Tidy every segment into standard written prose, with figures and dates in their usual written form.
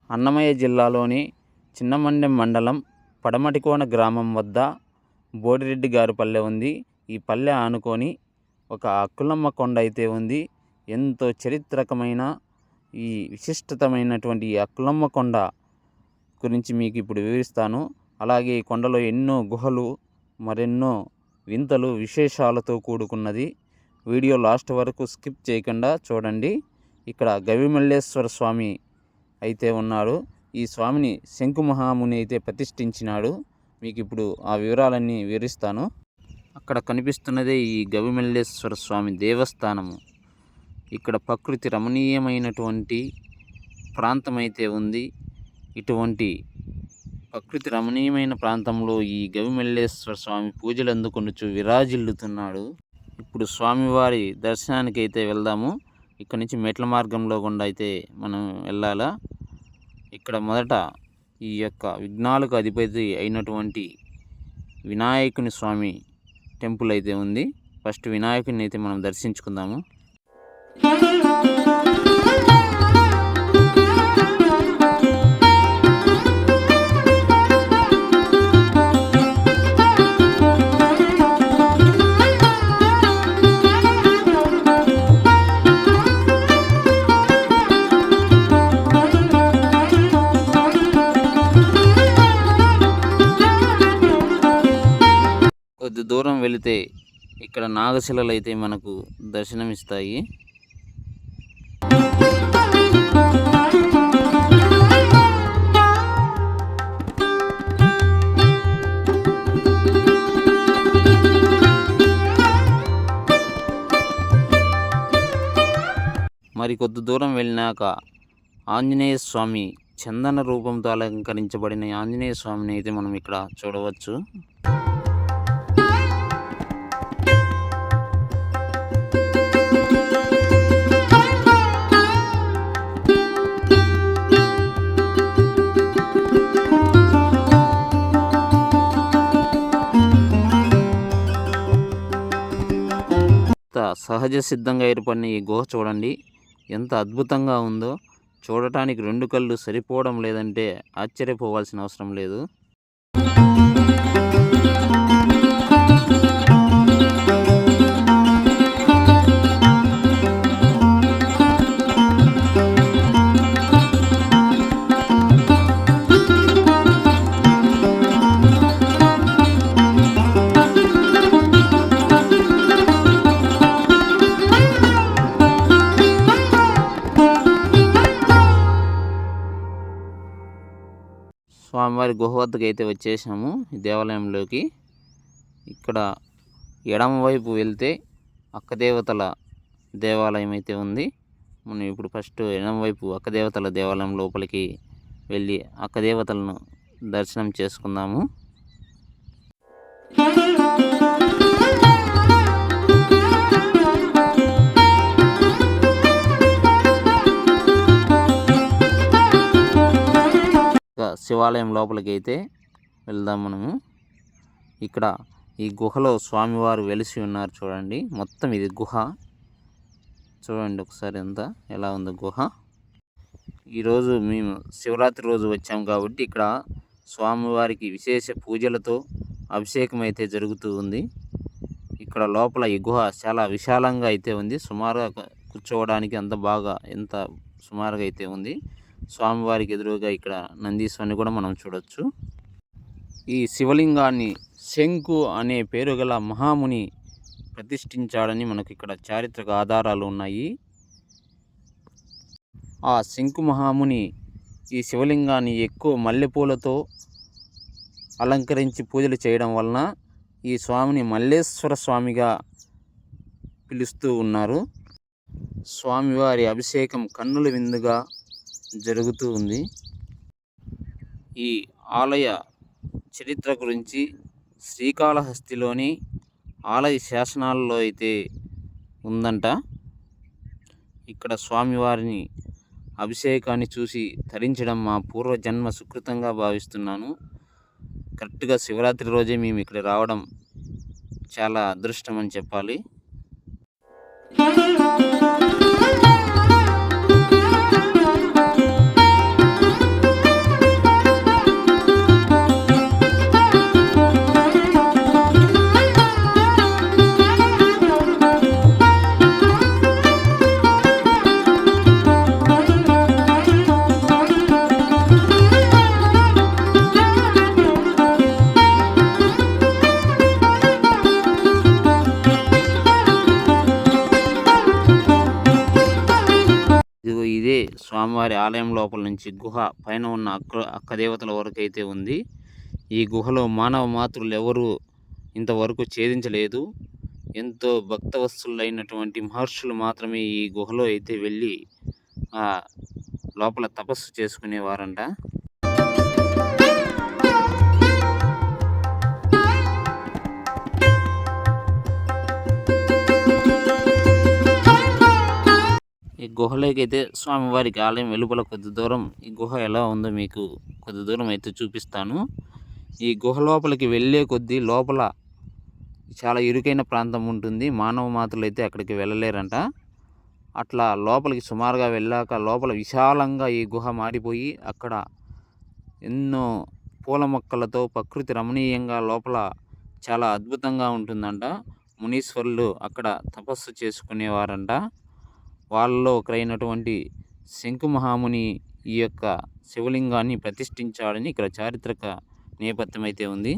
అన్నమయ్య జిల్లాలోని చిన్నమండెం మండలం పడమటికోన గ్రామం వద్ద బోడిరెడ్డి గారి పల్లె ఉంది. ఈ పల్లె ఆనుకొని ఒక అక్కులమ్మ కొండ అయితే ఉంది. ఎంతో చరిత్రకమైన ఈ విశిష్టతమైనటువంటి ఈ అక్కులమ్మ కొండ గురించి మీకు ఇప్పుడు వివరిస్తాను. అలాగే ఈ కొండలో ఎన్నో గుహలు, మరెన్నో వింతలు, విశేషాలతో కూడుకున్నది. వీడియో లాస్ట్ వరకు స్కిప్ చేయకుండా చూడండి. ఇక్కడ గవిమల్లేశ్వర స్వామి అయితే ఉన్నాడు. ఈ స్వామిని శంకు మహాముని అయితే ప్రతిష్ఠించినాడు. మీకు ఇప్పుడు ఆ వివరాలన్నీ వివరిస్తాను. అక్కడ కనిపిస్తున్నదే ఈ గవిమల్లేశ్వర స్వామి దేవస్థానము. ఇక్కడ ప్రకృతి రమణీయమైనటువంటి ప్రాంతం అయితే ఉంది. ఇటువంటి ప్రకృతి రమణీయమైన ప్రాంతంలో ఈ గవిమల్లేశ్వర స్వామి పూజలు అందుకొనుచు విరాజిల్లుతున్నాడు. ఇప్పుడు స్వామివారి దర్శనానికి అయితే వెళ్దాము. ఇక్కడ నుంచి మెట్ల మార్గంలో గుండా అయితే మనం వెళ్ళాలా. ఇక్కడ మొదట ఈ యొక్క విఘ్నాలకు అధిపతి అయినటువంటి వినాయకుని స్వామి టెంపుల్ అయితే ఉంది. ఫస్ట్ వినాయకుని అయితే మనం దర్శించుకుందాము. కొద్ది దూరం వెళితే ఇక్కడ నాగశిలలు అయితే మనకు దర్శనమిస్తాయి. మరి కొద్ది దూరం వెళ్ళినాక ఆంజనేయ స్వామి చందన రూపంతో అలంకరించబడిన ఆంజనేయ స్వామిని అయితే మనం ఇక్కడ చూడవచ్చు. సహజ సిద్ధంగా ఏర్పడిన ఈ గుహ చూడండి ఎంత అద్భుతంగా ఉందో. చూడటానికి రెండు కళ్ళు సరిపోవడం లేదంటే ఆశ్చర్యపోవాల్సిన అవసరం లేదు. స్వామివారి గుహ వద్దకు అయితే వచ్చేసాము ఈ దేవాలయంలోకి. ఇక్కడ ఎడమ వైపు వెళ్తే అక్కదేవతల దేవాలయం అయితే ఉంది. మనం ఇప్పుడు ఫస్ట్ ఎడమ వైపు అక్కదేవతల దేవాలయం లోపలికి వెళ్ళి అక్కదేవతలను దర్శనం చేసుకుందాము. శివాలయం లోపలికి అయితే వెళ్దాం మనము. ఇక్కడ ఈ గుహలో స్వామివారు వెలిసి ఉన్నారు చూడండి. మొత్తం ఇది గుహ చూడండి ఒకసారి ఎలా ఉందో గుహ. ఈరోజు మేము శివరాత్రి రోజు వచ్చాము కాబట్టి ఇక్కడ స్వామివారికి విశేష పూజలతో అభిషేకం అయితే జరుగుతూ ఉంది. ఇక్కడ లోపల ఈ గుహ చాలా విశాలంగా అయితే ఉంది. సుమారుగా కూర్చోవడానికి ఎంత సుమారుగా అయితే ఉంది. స్వామివారికి ఎదురుగా ఇక్కడ నందీశ్వరుని కూడా మనం చూడొచ్చు. ఈ శివలింగాన్ని శంకు అనే పేరు గల మహాముని ప్రతిష్ఠించాడని మనకు ఇక్కడ చారిత్రక ఆధారాలు ఉన్నాయి. ఆ శంకు మహాముని ఈ శివలింగాన్ని ఎక్కువ మల్లెపూలతో అలంకరించి పూజలు చేయడం వలన ఈ స్వామిని మల్లేశ్వర స్వామిగా పిలుస్తూ ఉన్నారు. స్వామివారి అభిషేకం కన్నుల విందుగా జరుగుతూ ఉంది. ఈ ఆలయ చరిత్ర గురించి శ్రీకాళహస్తిలోని ఆలయ శాసనాలలో అయితే ఉందంట. ఇక్కడ స్వామివారిని అభిషేకాన్ని చూసి తరించడం మా పూర్వజన్మ సుకృతంగా భావిస్తున్నాను. కరెక్ట్గా శివరాత్రి రోజే మేము ఇక్కడ రావడం చాలా అదృష్టం అని చెప్పాలి. స్వామివారి ఆలయం లోపల నుంచి గుహ పైన ఉన్న అక్క దేవతల వరకు అయితే ఉంది. ఈ గుహలో మానవ మాతృలు ఎవరు ఇంతవరకు ఛేదించలేదు. ఎంతో భక్తవత్సలులైనటువంటి మహర్షులు మాత్రమే ఈ గుహలో అయితే వెళ్ళి లోపల తపస్సు చేసుకునేవారంట. ఈ గుహలోకి అయితే స్వామివారికి ఆలయం వెలుపల కొద్ది దూరం ఈ గుహ ఎలా ఉందో మీకు కొద్ది దూరం అయితే చూపిస్తాను. ఈ గుహ లోపలికి వెళ్ళే కొద్దీ లోపల చాలా ఇరుకైన ప్రాంతం ఉంటుంది. మానవ మాతృలు అయితే అక్కడికి వెళ్ళలేరంట. అట్లా లోపలికి సుమారుగా వెళ్ళాక లోపల విశాలంగా ఈ గుహ మారిపోయి అక్కడ ఎన్నో పూల మొక్కలతో ప్రకృతి రమణీయంగా లోపల చాలా అద్భుతంగా ఉంటుందంట. మునీశ్వరులు అక్కడ తపస్సు చేసుకునేవారంట. వాళ్ళలో ఒకరైనటువంటి శంకు మహాముని ఈ యొక్క శివలింగాన్ని ప్రతిష్ఠించాడని ఇక్కడ చారిత్రక నేపథ్యం అయితే ఉంది.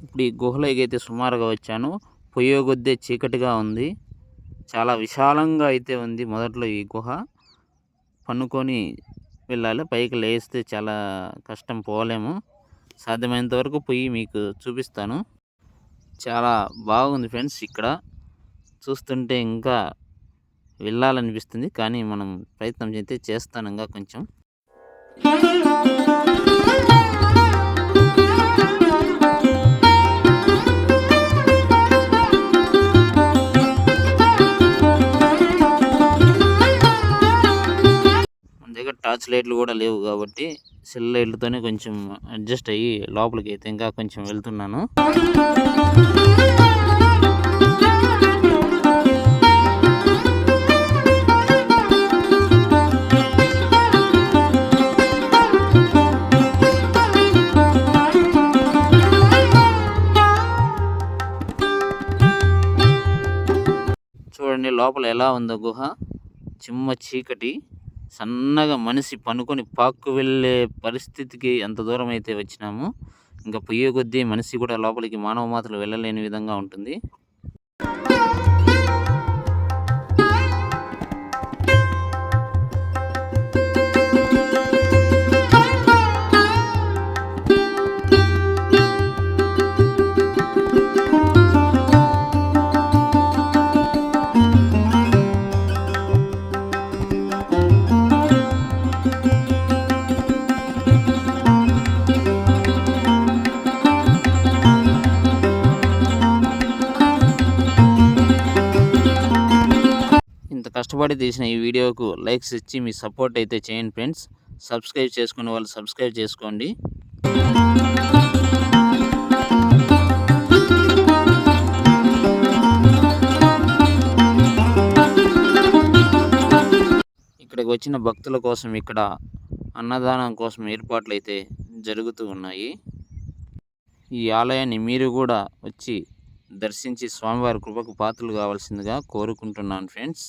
ఇప్పుడు ఈ గుహలోకి అయితే సుమారుగా వచ్చాను. పొయ్యోగొద్దే చీకటిగా ఉంది. చాలా విశాలంగా అయితే ఉంది. మొదట్లో ఈ గుహ పన్నుకొని వెళ్ళాలి. పైకి లేస్తే చాలా కష్టం, పోలేము. సాధ్యమైనంత వరకు పోయి మీకు చూపిస్తాను. చాలా బాగుంది ఫ్రెండ్స్. ఇక్కడ చూస్తుంటే ఇంకా వెళ్ళాలనిపిస్తుంది, కానీ మనం ప్రయత్నం అయితే చేస్తాను ఇంకా కొంచెం. టార్చ్ లైట్లు కూడా లేవు కాబట్టి సెల్ లైట్లతోనే కొంచెం అడ్జస్ట్ అయ్యి లోపలికి అయితే ఇంకా కొంచెం వెళ్తున్నాను. చూడండి లోపల ఎలా ఉందో గుహ. చిమ్మ చీకటి, సన్నగా మనిషి పనుకొని పాక్కు వెళ్ళే పరిస్థితికి ఎంత దూరం అయితే వచ్చినాము. ఇంకా పొయ్యే కొద్దీ మనిషి కూడా లోపలికి మానవ మాత్రలు వెళ్ళలేని విధంగా ఉంటుంది. కష్టపడి తీసిన ఈ వీడియోకు లైక్స్ ఇచ్చి మీ సపోర్ట్ అయితే చేయండి ఫ్రెండ్స్. సబ్స్క్రైబ్ చేసుకునే వాళ్ళు సబ్స్క్రైబ్ చేసుకోండి. ఇక్కడికి వచ్చిన భక్తుల కోసం ఇక్కడ అన్నదానం కోసం ఏర్పాట్లు అయితే జరుగుతూ ఉన్నాయి. ఈ ఆలయాన్ని మీరు కూడా వచ్చి దర్శించి స్వామివారి కృపకు పాత్రలు కావాల్సిందిగా కోరుకుంటున్నాను ఫ్రెండ్స్.